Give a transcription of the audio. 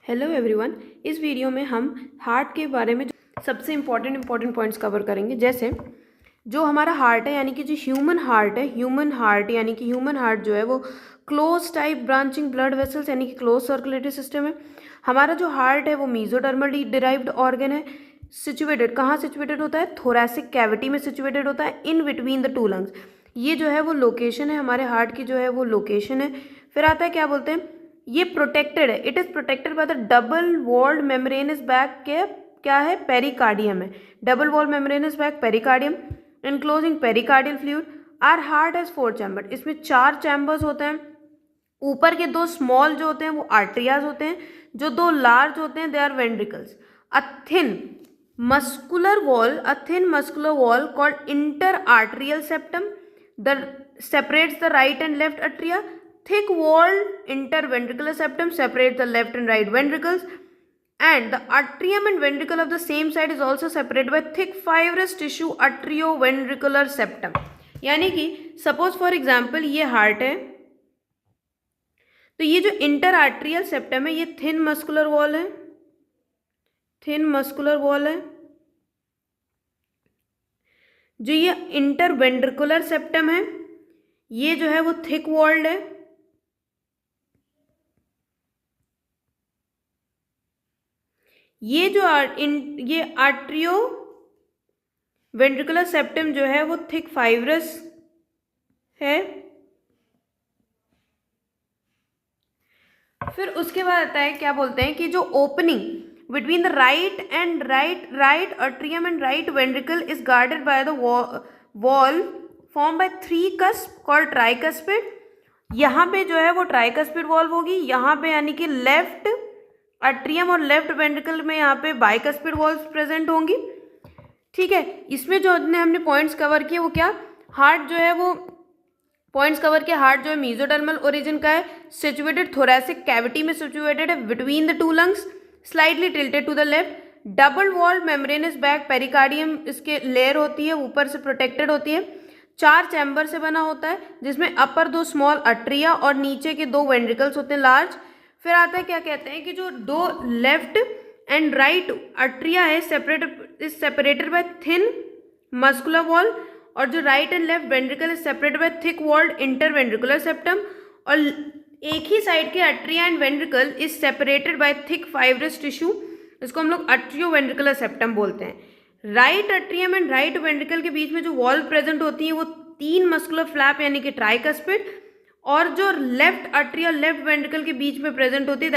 Hello everyone, इस video में हम हार्ट के बारे में सबसे इम्पॉर्टेंट पॉइंट्स कवर करेंगे। जैसे जो हमारा हार्ट है यानी कि जो ह्यूमन हार्ट है, ह्यूमन हार्ट जो है वो close type branching blood vessels यानी कि क्लोज सर्कुलेटरी सिस्टम है। हमारा जो हार्ट है वो मेसोडर्मल डिराइव्ड ऑर्गन है। सिचुएटेड कहाँ सिचुएटेड होता है? थोरैसिक कैविटी में सिचुएटेड होता है, in between the two lungs. ये जो है वो लोकेशन है, हमारे हार्ट की जो है वो लोकेशन है। फिर आता है क्या बोलते हैं, ये प्रोटेक्टेड है, it is protected by the double walled membranous bag के क्या है? पेरिकार्डियम है। Double wall membranous bag pericardium enclosing pericardial fluid. Our heart has 4 chamber, इसमें 4 चैम्बर्स होते हैं। ऊपर के 2 स्मॉल जो होते हैं वो आर्टरियाज होते हैं, जो 2 लार्ज होते हैं they are ventricles. A thin muscular wall called inter arterial septum the separates the right and left atria. Thick walled interventricular septum separates the left and right ventricles, and the atrium and ventricle of the same side is also separated by thick fibrous tissue atrioventricular septum. यानी कि suppose for example ये heart है, तो ये जो inter arterial septum है ये thin muscular wall है। जो ये इंटरवेंट्रिकुलर सेप्टम है ये जो है वो थिक वॉल्ड है। ये जो ये आर्ट्रियो वेंट्रिकुलर सेप्टम जो है वो थिक फाइब्रस है। फिर उसके बाद आता है क्या बोलते हैं कि जो opening between the right atrium and right ventricle is guarded by the wall formed by 3 cusp called tricuspid. यहाँ पे जो है वो ट्राइकस्पिड वॉल्व होगी, यहाँ पे यानी कि लेफ्ट अट्रियम और लेफ्ट वेंट्रिकल में यहाँ पे बाइकस्पिड वॉल्व प्रेजेंट होंगी। ठीक है, इसमें जो हमने पॉइंट्स कवर किए वो क्या, हार्ट जो है वो पॉइंट्स कवर किया। हार्ट जो है मेसोडर्मल ओरिजिन का है, सिचुएटेड थोरैसिक कैविटी में सिचुएटेड है, between the 2 lungs, slightly tilted to the left. Double walled membranous bag pericardium इसके लेयर होती है, ऊपर से प्रोटेक्टेड होती है। 4 चैम्बर से बना होता है, जिसमें अपर 2 स्मॉल अट्रिया और नीचे के 2 वेंट्रिकल्स होते हैं लार्ज। फिर आता है क्या कहते हैं कि जो 2 लेफ्ट एंड राइट अट्रिया है separated by thin muscular wall, और जो right and left ventricle is separated by thick walled interventricular septum, और एक ही साइड के atria and ventricle is separated by thick fibrous tissue, इसको हम लोग अट्रियोवेंट्रिकुलर सेप्टम बोलते हैं। Right atrium and right ventricle के बीच में जो वॉल प्रेजेंट होती है वो 3 मस्कुलर फ्लैप यानी कि ट्राइकस्पिड, और जो लेफ्ट अट्रिया लेफ्ट वेंट्रिकल के बीच में प्रेजेंट होती है